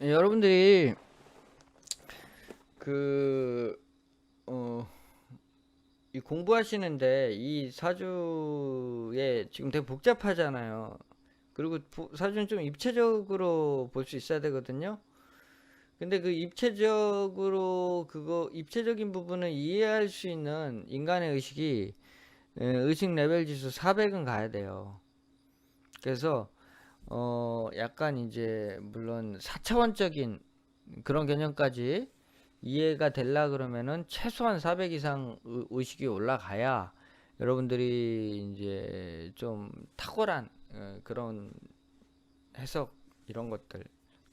여러분들이 그, 어, 이 공부하시는데 이 사주에 지금 되게 복잡하잖아요. 그리고 사주는 좀 입체적으로 볼 수 있어야 되거든요. 근데 그 입체적으로 입체적인 부분을 이해할 수 있는 인간의 의식이 의식 레벨 지수 400은 가야 돼요. 그래서 약간 이제 물론 4차원적인 그런 개념까지 이해가 되려 그러면은 최소한 400 이상 의식이 올라가야 여러분들이 이제 좀 탁월한 그런 해석 이런 것들,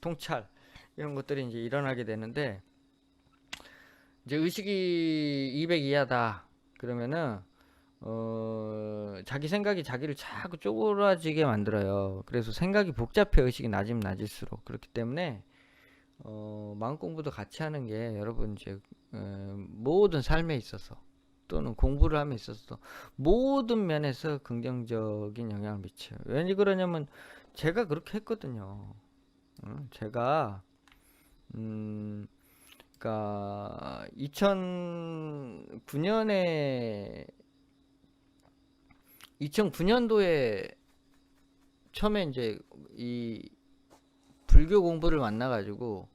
통찰 이런 것들이 이제 일어나게 되는데, 이제 의식이 200 이하다 그러면은 자기 생각이 자기를 자꾸 쪼그라지게 만들어요. 그래서 생각이 복잡해, 의식이 낮으면 낮을수록. 그렇기 때문에 마음 공부도 같이 하는 게 여러분 이제 모든 삶에 있어서 또는 공부를 함에 있어서 모든 면에서 긍정적인 영향을 미쳐요. 왜 그러냐면 제가 그렇게 했거든요. 제가 그러니까 2009년도에 처음에 이제 이 불교 공부를 만나가지고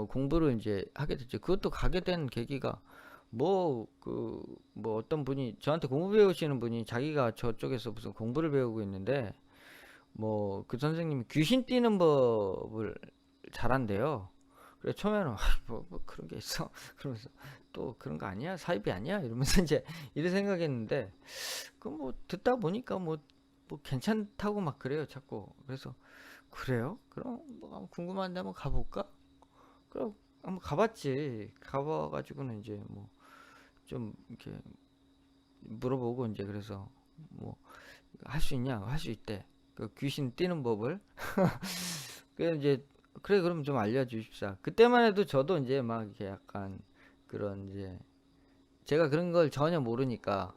공부를 이제 하게 됐죠. 그것도 가게 된 계기가 뭐 어떤 분이 저한테 공부 배우시는 분이 자기가 저쪽에서 무슨 공부를 배우고 있는데 뭐 그 선생님이 귀신 띄는 법을 잘한대요. 그래 처음에는 뭐 그런 게 있어 그러면서 또 그런 거 아니야 사입이 아니야 이러면서 이제 이래 생각했는데 그 뭐 듣다 보니까 뭐 괜찮다고 막 그래요 자꾸. 그래서 그래요? 그럼 뭐 한번 궁금한데 한번 가볼까? 그럼 한번 가봤지. 가봐가지고는 이제 뭐 좀 이렇게 물어보고 이제 그래서 뭐 할 수 있냐? 할 수 있대. 그 귀신 뛰는 법을. 그래 이제 그래 그럼 좀 알려주십사. 그때만 해도 저도 이제 막 이렇게 약간 그런 이제 제가 그런 걸 전혀 모르니까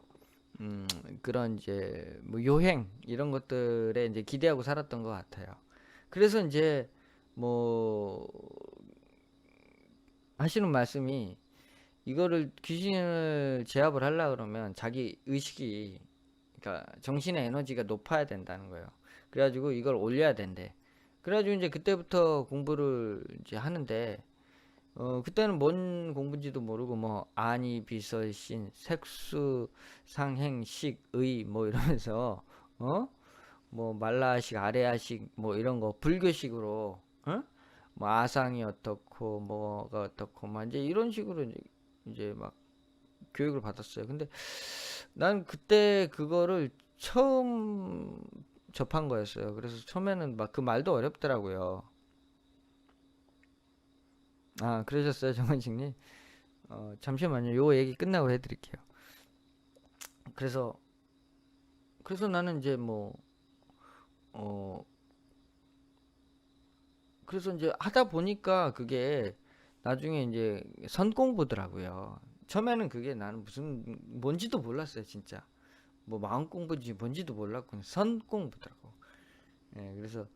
음 그런 이제 뭐 요행 이런 것들에 이제 기대하고 살았던 것 같아요. 그래서 이제 뭐 하시는 말씀이 이거를 귀신을 제압을 하려 그러면 자기 의식이 그러니까 정신의 에너지가 높아야 된다는 거예요. 그래가지고 이걸 올려야 된대. 그래가지고 이제 그때부터 공부를 이제 하는데 그때는 뭔 공부인지도 모르고 뭐 아니 비설신 색수 상행식 의 뭐 이러면서 어 뭐 말라식 아레아식 뭐 이런 거 불교식으로 뭐 아상이 어떻고 뭐가 어떻고 막 이제 이런 식으로 이제 막 교육을 받았어요. 근데 난 그때 그거를 처음 접한 거였어요. 그래서 처음에는 막 그 말도 어렵더라고요. 아, 그러셨어요, 정원식님? 잠시만요. 요 얘기 끝나고 해드릴게요. 그래서, 그래서 나는 이제 뭐, 어, 그래서 이제 하다 보니까 그게 나중에 이제 선공부더라고요. 처음에는 그게 나는 무슨, 뭔지도 몰랐어요, 진짜. 뭐 마음 공부인지 뭔지도 몰랐고, 그냥 선공부더라고. 예, 그래서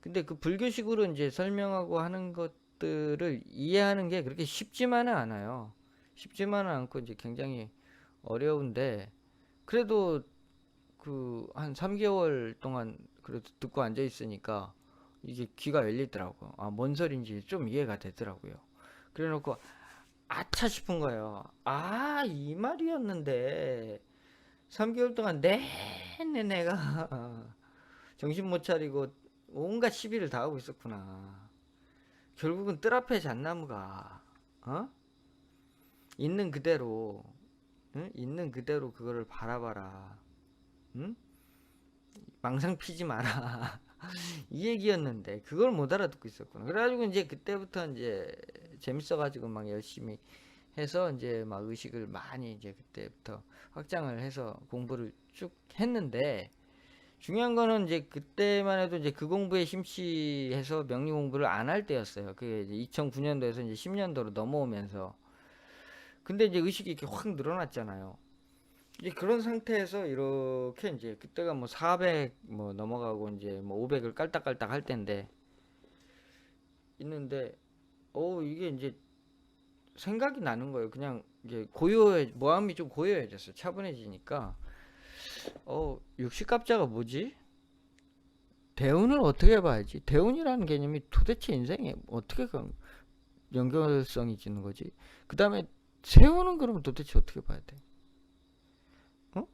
근데 그 불교식으로 이제 설명하고 하는 것들을 이해하는 게 그렇게 쉽지만은 않아요. 쉽지만은 않고 이제 굉장히 어려운데 그래도 그 한 3개월 동안 그래도 듣고 앉아 있으니까 이게 귀가 열리더라고. 아, 뭔 소린지 좀 이해가 되더라고요. 그래 놓고 아차 싶은 거예요. 아, 이 말이었는데 3개월 동안 내내 내가 정신 못 차리고 온갖 시비를 다 하고 있었구나. 결국은 뜰 앞에 잣나무가 어? 있는 그대로 응? 있는 그대로 그거를 바라봐라. 응? 망상 피지 마라. 이 얘기였는데 그걸 못 알아듣고 있었구나. 그래가지고 이제 그때부터 이제 재밌어가지고 막 열심히 해서 이제 막 의식을 많이 이제 그때부터 확장을 해서 공부를 쭉 했는데 중요한 거는 이제 그때만 해도 이제 그 공부에 심취해서 명리 공부를 안 할 때였어요. 그게 이제 2009년도에서 이제 10년도로 넘어오면서. 근데 이제 의식이 이렇게 확 늘어났잖아요. 이제 그런 상태에서 이렇게 이제 그때가 뭐 400 뭐 넘어가고 이제 뭐 500을 깔딱깔딱 할 때인데 있는데 이게 이제 생각이 나는 거예요. 그냥 이게 고요해 마음이 좀 고요해졌어요. 차분해지니까 육식갑자가 뭐지? 대운을 어떻게 봐야지? 대운이라는 개념이 도대체 인생에 어떻게 연결성이 있는 거지? 그 다음에 세운은 그러면 도대체 어떻게 봐야 돼? 어?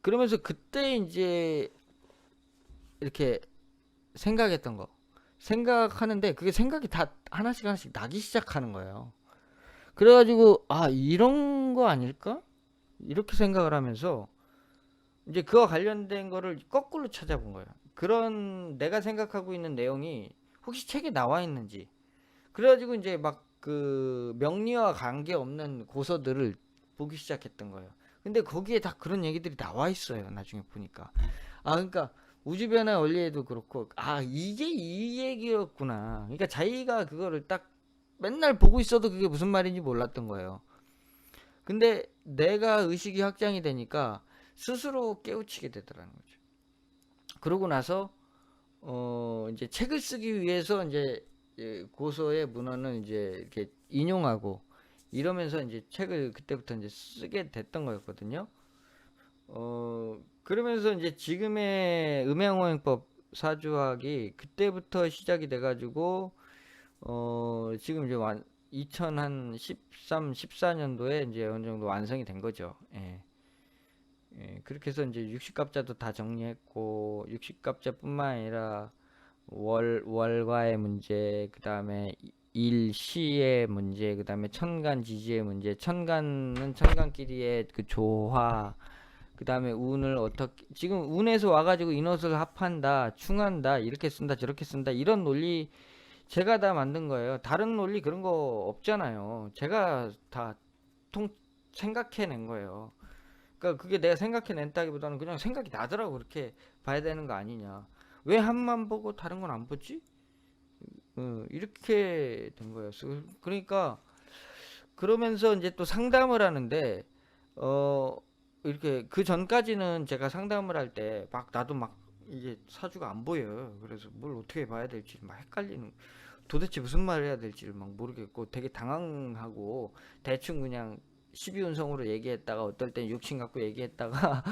그러면서 그때 이제 이렇게 생각했던 거 생각하는데 그게 생각이 다 하나씩 하나씩 나기 시작하는 거예요. 그래가지고 이런 거 아닐까? 이렇게 생각을 하면서 이제 그와 관련된 거를 거꾸로 찾아본 거예요. 그런 내가 생각하고 있는 내용이 혹시 책에 나와 있는지. 그래가지고 이제 막 그 명리와 관계없는 고서들을 보기 시작했던 거예요. 근데 거기에 다 그런 얘기들이 나와 있어요. 나중에 보니까. 그러니까 우주변화 원리에도 그렇고 이게 이 얘기였구나. 그러니까 자기가 그거를 딱 맨날 보고 있어도 그게 무슨 말인지 몰랐던 거예요. 근데 내가 의식이 확장이 되니까 스스로 깨우치게 되더라는 거죠. 그러고 나서 이제 책을 쓰기 위해서 이제 고서의 문헌을 이제 이렇게 인용하고 이러면서 이제 책을 그때부터 이제 쓰게 됐던 거였거든요. 그러면서 이제 지금의 음양오행법 사주학이 그때부터 시작이 돼가지고 지금 이제 2013, 14년도에 이제 어느 정도 완성이 된 거죠. 예. 예, 그렇게 해서 이제 육식갑자도 다 정리했고 육식갑자뿐만 아니라 월과의 문제, 그 다음에 일시의 문제, 그 다음에 천간지지의 문제, 천간은 천간끼리의 그 조화, 그 다음에 운을 어떻게 지금 운에서 와가지고 인옷을 합한다, 충한다, 이렇게 쓴다, 저렇게 쓴다 이런 논리 제가 다 만든 거예요. 다른 논리 그런 거 없잖아요. 제가 다 통 생각해낸 거예요. 그러니까 그게 내가 생각해낸다기보다는 그냥 생각이 나더라고. 그렇게 봐야 되는 거 아니냐. 왜 한만 보고 다른 건 안 보지? 이렇게 된 거였어. 그러니까 그러면서 이제 또 상담을 하는데 어 이렇게 그 전까지는 제가 상담을 할 때 막 나도 막 이게 사주가 안 보여요. 그래서 뭘 어떻게 봐야 될지 막 헷갈리는 도대체 무슨 말을 해야 될지를 막 모르겠고 되게 당황하고 대충 그냥 12운성으로 얘기했다가 어떨 땐 육신 갖고 얘기했다가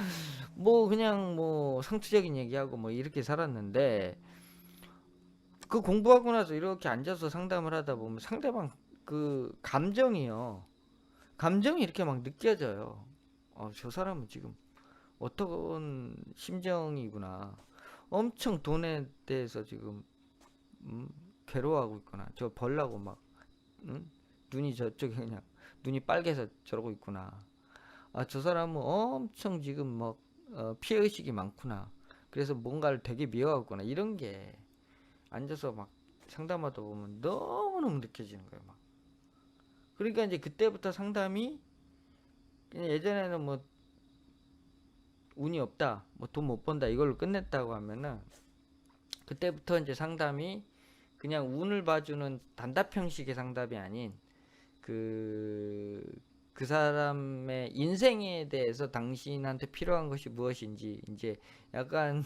뭐 그냥 뭐 상투적인 얘기하고 뭐 이렇게 살았는데 그 공부하고 나서 이렇게 앉아서 상담을 하다 보면 상대방 그 감정이요. 감정이 이렇게 막 느껴져요. 저 사람은 지금 어떤 심정이구나. 엄청 돈에 대해서 지금 음, 괴로워하고 있구나. 저 벌라고 막 눈이 저쪽에 그냥 눈이 빨개서 저러고 있구나. 저 사람은 엄청 지금 막 피해의식이 많구나. 그래서 뭔가를 되게 미워하구나. 이런 게 앉아서 막 상담하다 보면 너무너무 느껴지는 거예요. 막. 그러니까 이제 그때부터 상담이 그냥 예전에는 뭐 운이 없다, 뭐 돈 못 번다 이걸로 끝냈다고 하면은 그때부터 이제 상담이 그냥 운을 봐주는 단답 형식의 상담이 아닌 그, 그 사람의 인생에 대해서 당신한테 필요한 것이 무엇인지 이제 약간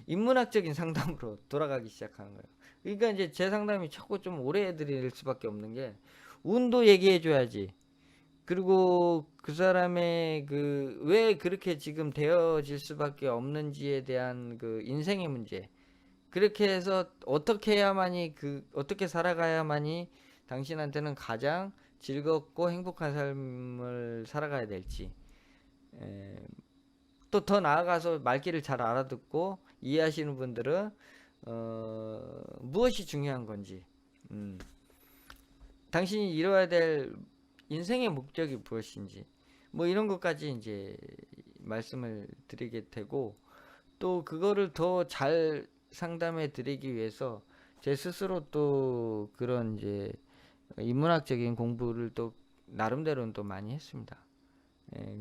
인문학적인 상담으로 돌아가기 시작하는 거예요. 그러니까 이제 제 상담이 자꾸 좀 오래 해드릴 수밖에 없는 게 운도 얘기해 줘야지. 그리고 그 사람의 그 왜 그렇게 지금 되어질 수밖에 없는지에 대한 그 인생의 문제. 그렇게 해서 어떻게 해야만이 어떻게 살아가야만이 당신한테는 가장 즐겁고 행복한 삶을 살아가야 될지. 또 더 나아가서 말귀를 잘 알아듣고 이해하시는 분들은 무엇이 중요한 건지, 당신이 이뤄야 될 인생의 목적이 무엇인지, 뭐 이런 것까지 이제 말씀을 드리게 되고 또 그거를 더 잘 상담해 드리기 위해서 제 스스로 또 그런 이제 인문학적인 공부를 또 나름대로는 또 많이 했습니다.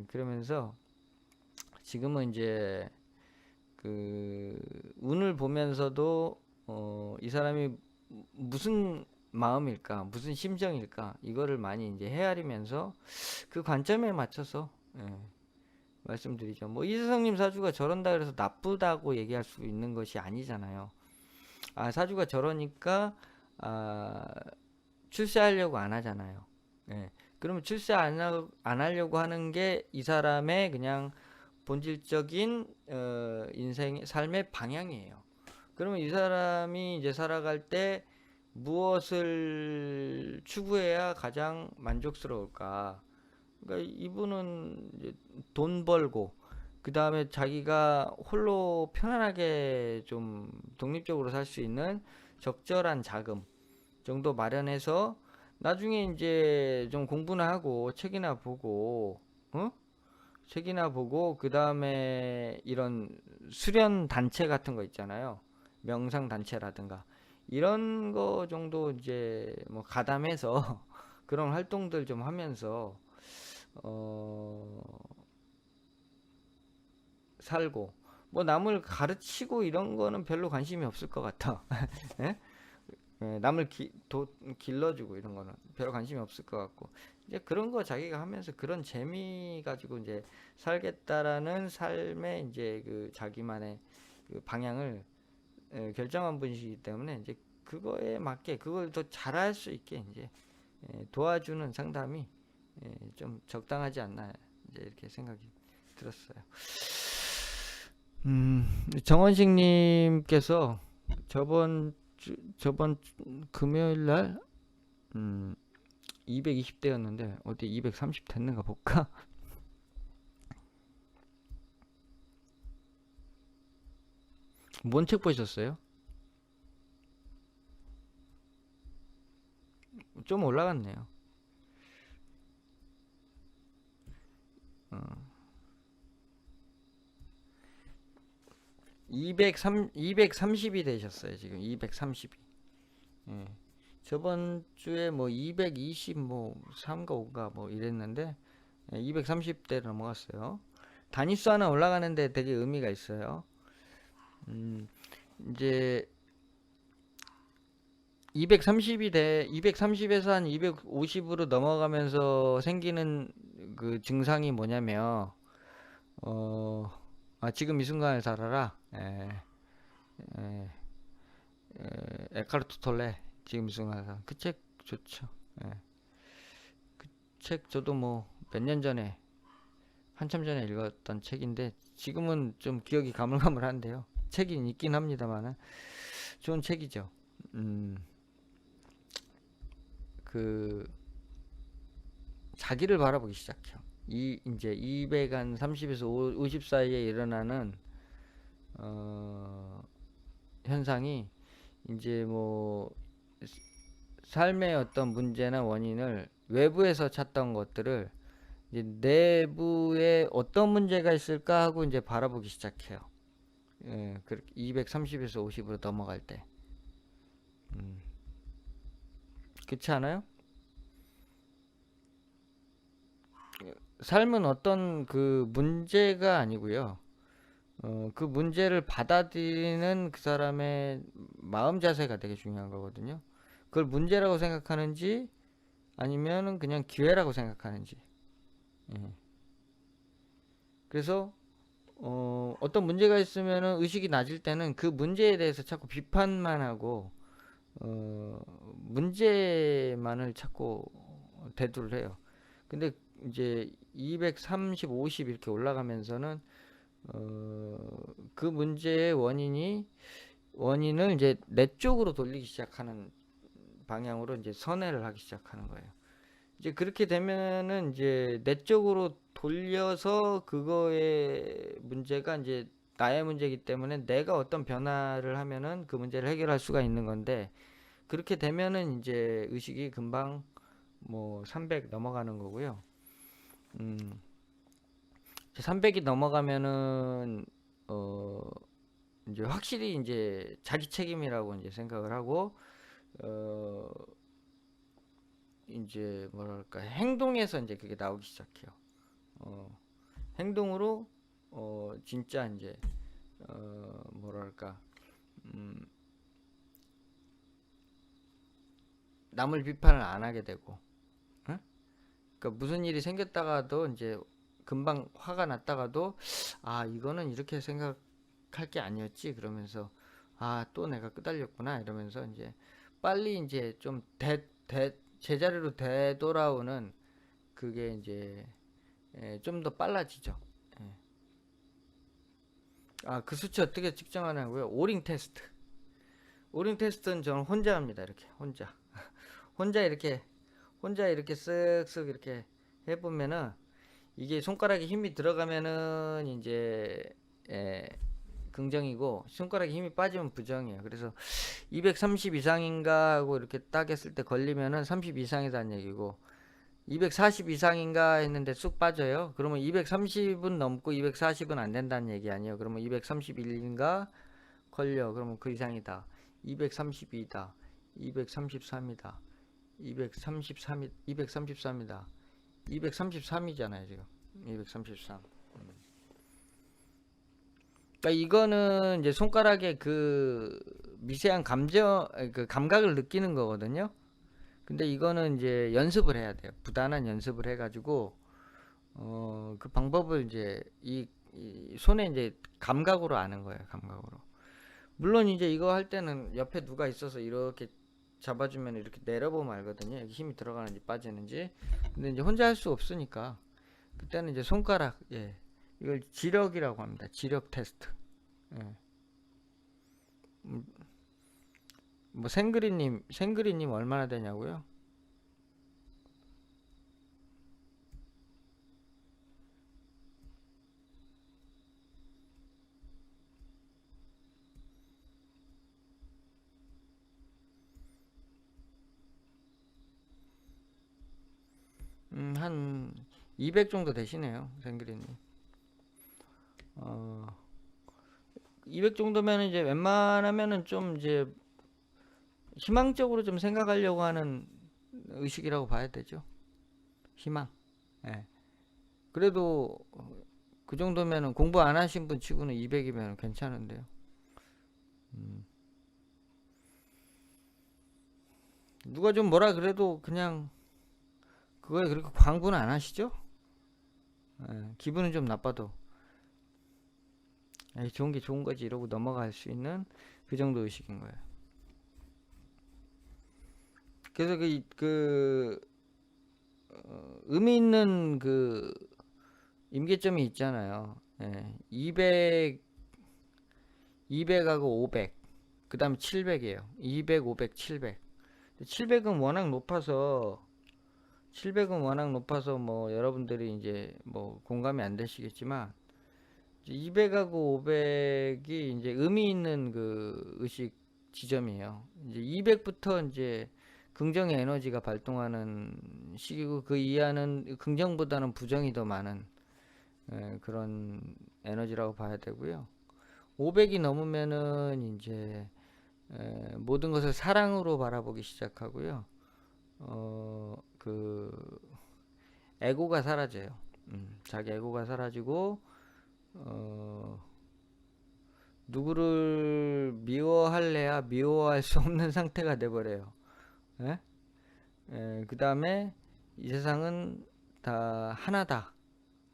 그러면서 지금은 이제 그 운을 보면서도 이 사람이 무슨 마음일까, 무슨 심정일까 이거를 많이 이제 헤아리면서 그 관점에 맞춰서 말씀드리죠. 뭐 이세성님 사주가 저런다 그래서 나쁘다고 얘기할 수 있는 것이 아니잖아요. 사주가 저러니까 아, 출세하려고 안 하잖아요. 예. 그러면 출세 안 하려고 하는 게 이 사람의 그냥 본질적인 인생 삶의 방향이에요. 그러면 이 사람이 이제 살아갈 때 무엇을 추구해야 가장 만족스러울까? 그러니까 이분은 이제 돈 벌고 그 다음에 자기가 홀로 편안하게 좀 독립적으로 살 수 있는 적절한 자금 정도 마련해서 나중에 이제 좀 공부나 하고 책이나 보고 어? 책이나 보고 그 다음에 이런 수련 단체 같은 거 있잖아요. 명상 단체라든가 이런 거 정도 이제 뭐 가담해서 그런 활동들 좀 하면서 어 살고 뭐 남을 가르치고 이런 거는 별로 관심이 없을 것 같아. 예? 예, 남을 길러주고 이런 거는 별로 관심이 없을 것 같고 이제 그런 거 자기가 하면서 그런 재미 가지고 이제 살겠다라는 삶의 이제 그 자기만의 그 방향을 결정한 분이시기 때문에 이제 그거에 맞게 그걸 더 잘할 수 있게 이제 도와주는 상담이 좀 적당하지 않나 이제 이렇게 생각이 들었어요. 정원식님께서 저번 금요일 날 220대였는데 어디 230 됐는가 볼까? 뭔 책 보셨어요? 좀 올라갔네요. 230이 되셨어요. 지금 230이. 예. 저번 주에 뭐 220, 뭐 3가 5가 뭐 이랬는데 230대 넘어갔어요. 단위수 하나 올라가는데 되게 의미가 있어요. 음, 이제 230에서 한 250으로 넘어가면서 생기는 그 증상이 뭐냐면, 어, 지금 이 순간을 살아라. 에, 에카르트 톨레, 지금 이 순간을 살아라. 그 책 좋죠. 예. 책 저도 뭐 몇 년 전에, 한참 전에 읽었던 책인데, 지금은 좀 기억이 가물가물한데요. 책이 있긴 합니다만은, 좋은 책이죠. 음, 그, 자기를 바라보기 시작해요. 이제 230에서 50 사이에 일어나는 어, 현상이 이제 뭐 삶의 어떤 문제나 원인을 외부에서 찾던 것들을 이제 내부에 어떤 문제가 있을까 하고 이제 바라보기 시작해요. 예, 그렇게 230에서 50으로 넘어갈 때. 음, 그렇지 않아요? 삶은 어떤 그 문제가 아니고요. 그 문제를 받아들이는 그 사람의 마음 자세가 되게 중요한 거거든요. 그걸 문제라고 생각하는지 아니면은 그냥 기회라고 생각하는지. 예. 그래서 어떤 문제가 있으면은 의식이 낮을 때는 그 문제에 대해서 자꾸 비판만 하고 어, 문제만을 자꾸 대두를 해요. 근데 이제 230, 50 이렇게 올라가면서는 어, 그 문제의 원인을 이제 내 쪽으로 돌리기 시작하는 방향으로 이제 선회를 하기 시작하는 거예요. 이제 그렇게 되면은 이제 내 쪽으로 돌려서 그거의 문제가 이제 나의 문제이기 때문에 내가 어떤 변화를 하면은 그 문제를 해결할 수가 있는 건데 그렇게 되면은 이제 의식이 금방 뭐 300 넘어가는 거고요. 음, 300이 넘어가면은 어 이제 확실히 이제 자기 책임이라고 이제 생각을 하고 어 이제 뭐랄까 행동에서 이제 그게 나오기 시작해요. 어 행동으로 진짜 이제 뭐랄까 음 남을 비판을 안 하게 되고 응? 그러니까 무슨 일이 생겼다가도 이제 금방 화가 났다가도 이거는 이렇게 생각할 게 아니었지 그러면서 또 내가 끄달렸구나 이러면서 이제 빨리 이제 좀 제자리로 되돌아오는 그게 이제 좀 더 빨라지죠. 예. 그 수치 어떻게 측정하냐고요? 오링 테스트. 오링 테스트는 저는 혼자 합니다. 이렇게 혼자 이렇게 쓱쓱 이렇게 해보면은 이게 손가락에 힘이 들어가면은 이제 에, 긍정이고 손가락에 힘이 빠지면 부정이에요. 그래서 230 이상인가 하고 이렇게 딱 했을 때 걸리면은 30 이상이다는 얘기고 240 이상인가 했는데 쑥 빠져요. 그러면 230은 넘고 240은 안 된다는 얘기 아니에요. 그러면 231인가 걸려. 그러면 그 이상이다. 232다. 233이다. 233이 233이다. 233이잖아요, 지금. 233. 그러니까 이거는 이제 손가락의 그 미세한 그 감각을 느끼는 거거든요. 근데 이거는 이제 연습을 해야 돼요. 부단한 연습을 해가지고 그 방법을 이제 이 손에 이제 감각으로 아는 거예요. 감각으로. 물론 이제 이거 할 때는 옆에 누가 있어서 이렇게 잡아주면 이렇게 내려보면 알거든요. 여기 힘이 들어가는지 빠지는지. 근데 이제 혼자 할 수 없으니까 그때는 이제 손가락, 예, 이걸 지력이라고 합니다. 지력 테스트. 예. 음, 뭐 생그리님 얼마나 되냐고요? 한 200 정도 되시네요, 생그리님. 어, 200 정도면 이제 웬만하면은 좀 이제 희망적으로 좀 생각하려고 하는 의식이라고 봐야 되죠. 희망. 예. 그래도 그 정도면은 공부 안 하신 분 치고는 200이면 괜찮은데요. 누가 좀 뭐라 그래도 그냥 그거에 그렇게 광분은 안 하시죠? 예, 기분은 좀 나빠도 에이, 좋은 게 좋은 거지 이러고 넘어갈 수 있는 그 정도 의식인 거예요. 그래서 의미 있는 그 임계점이 있잖아요. 예, 200하고 500, 그 다음에 700이에요. 200, 500, 700. 700은 워낙 높아서 700은 워낙 높아서 뭐 여러분들이 이제 뭐 공감이 안 되시겠지만 200하고 500이 이제 의미 있는 그 의식 지점이에요. 이제 200부터 이제 긍정의 에너지가 발동하는 시기고 그 이하는 긍정보다는 부정이 더 많은 그런 에너지라고 봐야 되고요. 500이 넘으면은 이제 모든 것을 사랑으로 바라보기 시작하고요. 그 에고가 사라져요. 자기 에고가 사라지고 어, 누구를 미워할래야 미워할 수 없는 상태가 돼버려요. 예? 그 다음에 이 세상은 다 하나다.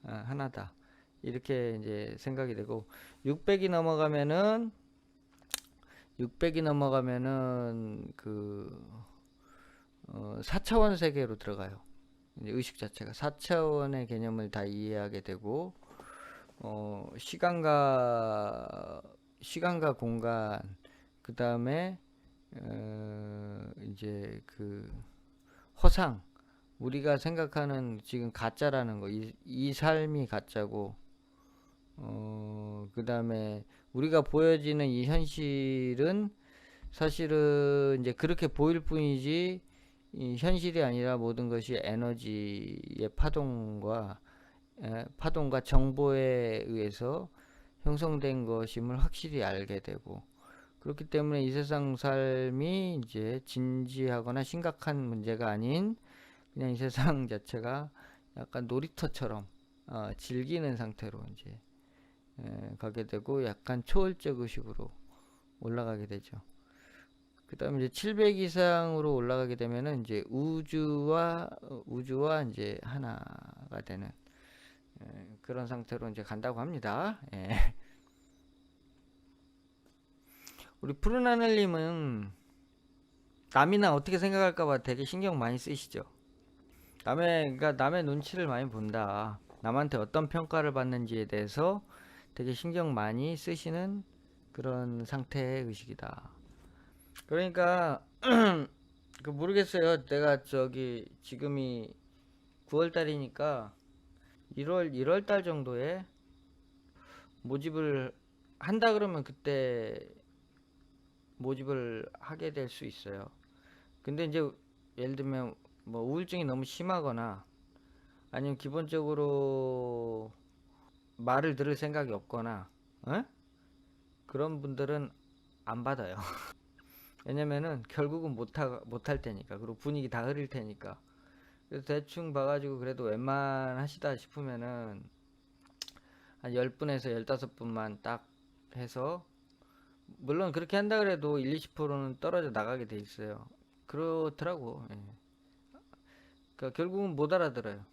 하나다. 이렇게 이제 생각이 되고 600이 넘어가면은 600이 넘어가면은 그 4차원 세계로 들어가요. 이제 의식 자체가 4차원의 개념을 다 이해하게 되고 시간과 공간 그 다음에 이제 그 허상 우리가 생각하는 지금 가짜라는 거 이 삶이 가짜고 그 다음에 우리가 보여지는 이 현실은 사실은 이제 그렇게 보일 뿐이지 이 현실이 아니라 모든 것이 에너지의 파동과 정보에 의해서 형성된 것임을 확실히 알게 되고 그렇기 때문에 이 세상 삶이 이제 진지하거나 심각한 문제가 아닌 그냥 이 세상 자체가 약간 놀이터처럼 즐기는 상태로 이제 가게 되고 약간 초월적 의식으로 올라가게 되죠. 그 다음에 이제 700 이상으로 올라가게 되면은 이제 우주와 이제 하나가 되는 그런 상태로 이제 간다고 합니다. 예. 우리 푸른하늘님은 남이나 어떻게 생각할까 봐 되게 신경 많이 쓰시죠. 그러니까 남의 눈치를 많이 본다. 남한테 어떤 평가를 받는지에 대해서 되게 신경 많이 쓰시는 그런 상태의 의식이다. 그러니까 그 모르겠어요. 내가 저기 지금이 9월 달이니까 1월 달 정도에 모집을 한다 그러면 그때 모집을 하게 될 수 있어요. 근데 이제 예를 들면 뭐 우울증이 너무 심하거나 아니면 기본적으로 말을 들을 생각이 없거나 어? 그런 분들은 안 받아요. 왜냐면은 결국은 못할 테니까. 그리고 분위기 다 흐릴 테니까. 그래서 대충 봐가지고 그래도 웬만하시다 싶으면은 한 10분에서 15분만 딱 해서, 물론 그렇게 한다 그래도 1, 20%는 떨어져 나가게 돼 있어요. 그렇더라고. 예. 그러니까 결국은 못 알아들어요.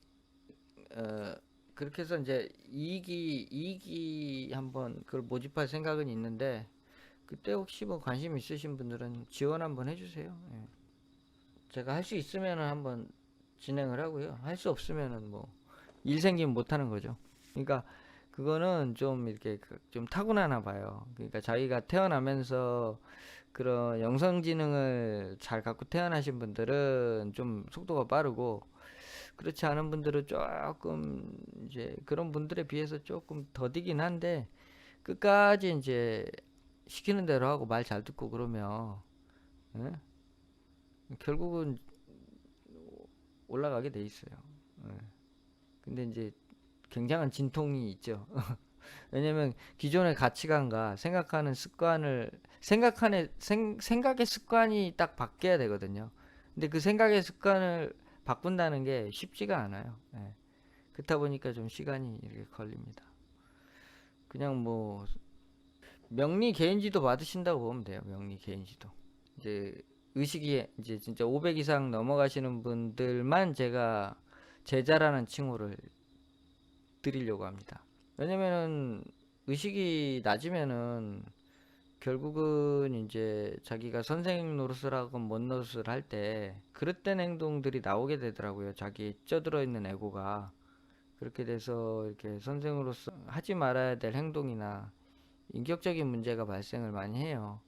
어, 그렇게 해서 이제 2기 한번 그걸 모집할 생각은 있는데, 그때 혹시 뭐 관심 있으신 분들은 지원 한번 해주세요. 예. 제가 할 수 있으면은 한번 진행을 하고요. 할 수 없으면은 뭐 일 생기면 못 하는 거죠. 그러니까 그거는 좀 이렇게 좀 타고나나 봐요. 그러니까 자기가 태어나면서 그런 영성지능을 잘 갖고 태어나신 분들은 좀 속도가 빠르고, 그렇지 않은 분들은 조금 이제 그런 분들에 비해서 조금 더디긴 한데, 끝까지 이제 시키는 대로 하고 말 잘 듣고 그러면 예? 결국은 올라가게 돼 있어요. 예. 근데 이제 굉장한 진통이 있죠. 왜냐면 기존의 가치관과 생각하는 습관을 생각의 습관이 딱 바뀌어야 되거든요. 근데 그 생각의 습관을 바꾼다는 게 쉽지가 않아요. 예. 그렇다 보니까 좀 시간이 이렇게 걸립니다. 그냥 뭐 명리 개인지도 받으신다고 보면 돼요. 명리 개인지도. 이제 의식이 이제 진짜 500 이상 넘어가시는 분들만 제가 제자라는 칭호를 드리려고 합니다. 왜냐면은 의식이 낮으면은 결국은 이제 자기가 선생 노릇을 하건 뭔 노릇을 할 때 그릇된 행동들이 나오게 되더라고요. 자기 쪄들어 있는 에고가. 그렇게 돼서 이렇게 선생으로서 하지 말아야 될 행동이나 인격적인 문제가 발생을 많이 해요.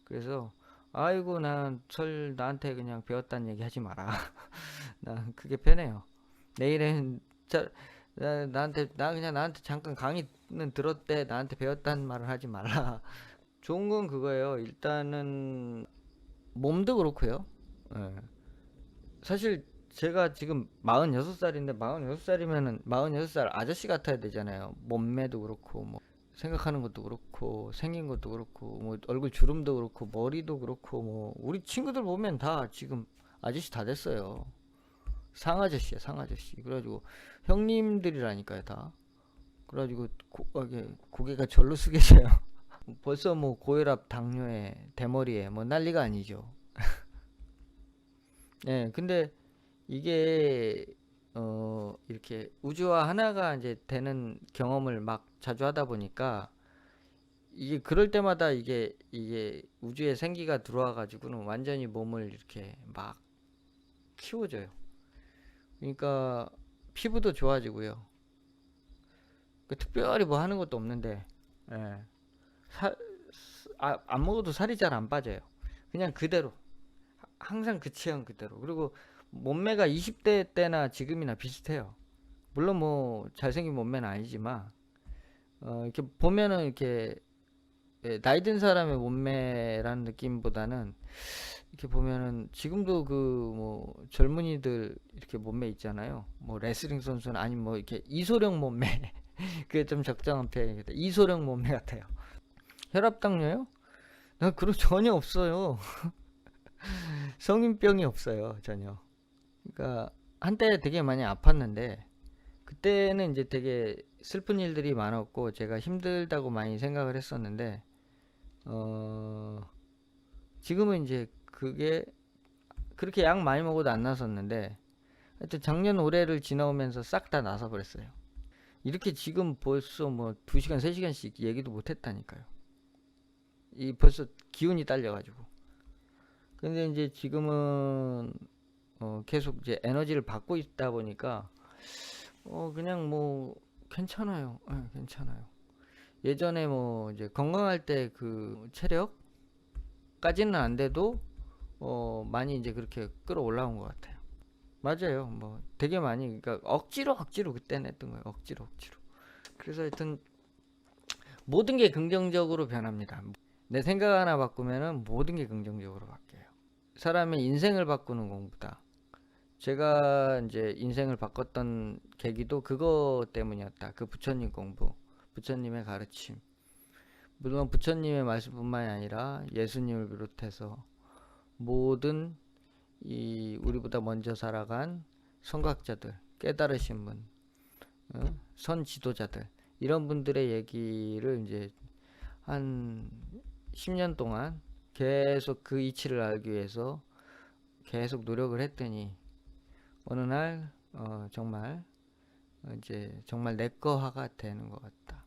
그래서 아이고 난 나한테 그냥 배웠다는 얘기 하지 마라. 난 그게 편해요. 내일은 나 그냥 나한테 잠깐 강의는 들었대, 나한테 배웠다는 말을 하지 말라. 좋은 건 그거예요. 일단은 몸도 그렇고요. 예. 사실 제가 지금 46살인데 46살이면은 46살 아저씨 같아야 되잖아요. 몸매도 그렇고 뭐 생각하는 것도 그렇고 생긴 것도 그렇고 뭐 얼굴 주름도 그렇고 머리도 그렇고 뭐 우리 친구들 보면 다 지금 아저씨 다 됐어요. 상아저씨야, 상아저씨. 그래가지고 형님들이라니까요, 다. 그래가지고 고개가 절로 숙여져요. 벌써 뭐 고혈압, 당뇨에, 대머리에 뭐 난리가 아니죠. 예, 근데 이게 이렇게 우주와 하나가 이제 되는 경험을 막 자주 하다 보니까 이게 그럴 때마다 이게 우주의 생기가 들어와 가지고는 완전히 몸을 이렇게 막 키워줘요. 그러니까 피부도 좋아지고요. 특별히 뭐 하는 것도 없는데, 예. 살, 안 먹어도 살이 잘 안 빠져요. 그냥 그대로. 항상 그 체형 그대로. 그리고 몸매가 20대 때나 지금이나 비슷해요. 물론 뭐 잘생긴 몸매는 아니지만, 이렇게 보면은 이렇게 예, 나이 든 사람의 몸매라는 느낌보다는 이렇게 보면은 지금도 그 뭐 젊은이들 이렇게 몸매 있잖아요. 뭐 레슬링 선수는 아니면 뭐 이렇게 이소룡 몸매. 그게 좀 적정한 표현이겠다. 이소룡 몸매 같아요. 혈압 당뇨요? 나 그런 전혀 없어요. 성인병이 없어요, 전혀. 그러니까 한때 되게 많이 아팠는데 그때는 이제 되게 슬픈 일들이 많았고 제가 힘들다고 많이 생각을 했었는데 어 지금은 이제 그게 그렇게 약 많이 먹어도 안 나섰는데 하여튼 작년 올해를 지나오면서 싹 다 나서 버렸어요. 이렇게 지금 벌써 뭐 2시간 3시간씩 얘기도 못 했다니까요. 이 벌써 기운이 딸려가지고 근데 이제 지금은 계속 이제 에너지를 받고 있다 보니까 그냥 뭐 괜찮아요. 예, 괜찮아요. 예전에 뭐 이제 건강할 때 그 체력까지는 안 돼도 많이 이제 그렇게 끌어올라온 것 같아요. 맞아요. 뭐 되게 많이 그러니까 억지로 그때는 했던 거예요. 억지로. 그래서 하여튼 모든 게 긍정적으로 변합니다. 내 생각 하나 바꾸면은 모든 게 긍정적으로 바뀌어요. 사람의 인생을 바꾸는 공부다. 제가 이제 인생을 바꿨던 계기도 그거 때문이었다. 그 부처님 공부, 부처님의 가르침. 물론 부처님의 말씀뿐만이 아니라 예수님을 비롯해서 모든 이 우리보다 먼저 살아간 선각자들, 깨달으신 분, 선 지도자들 이런 분들의 얘기를 이제 한 10년 동안 계속 그 이치를 알기 위해서 계속 노력을 했더니 어느 날 정말 이제 정말 내꺼화가 되는 것 같다.